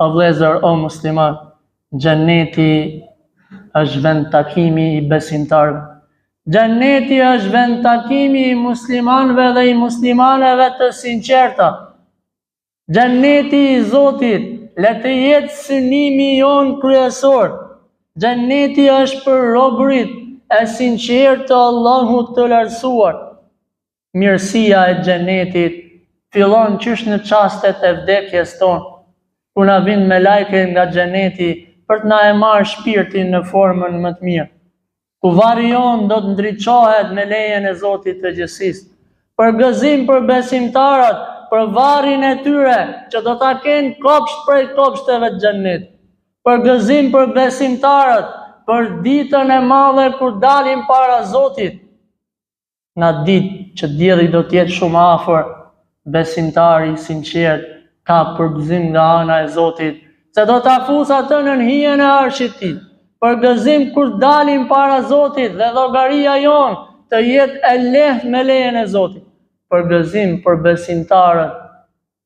O vëllezër, o musliman, xheneti është vend takimi i besimtarëve. Xheneti është vend takimi i muslimanëve dhe i muslimaneve të sinqerta. Xheneti i Zotit le të jetë synimi jon kryesor. Xheneti është për robërit e sinqertë të Allahut të lartësuar. Mirësia e xhenetit fillon qysh në çastet e vdekjes tonë, ku na vijnë me lajke nga xheneti për të na e marrë shpirtin në formën më të mirë. Ku varri jon do të ndriçohet me lejen e Zotit të gjithësisë. Për gëzim për besimtarët, për varrin e tyre që do ta kenë kopsht prej kopshteve të xhenetit. Për gëzim për besimtarët, për ditën e madhe kur dalim para Zotit. Në atë ditë që dielli do të jetë shumë afër, besimtari i sinqert ka përgëzim nga ana e Zotit, se do ta fusë atë në hijen e arshit të tij. Për gëzim kur dalim para Zotit dhe llogaria jon të jetë e lehtë me lejen e Zotit. Për gëzim për besimtarët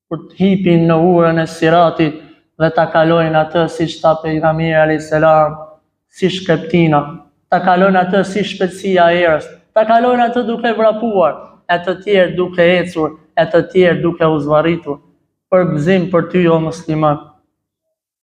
kur të hipin në urën e Siratit dhe ta kalojnë atë siç tha pejgamberi alayhis salam, si shkeptina, ta kalojnë atë si shpejtësia e erës, ta kalojnë atë duke vrapuar, e të tjerë duke ecur, e të tjerë duke u zvarritur. Për gëzim për ty o musliman.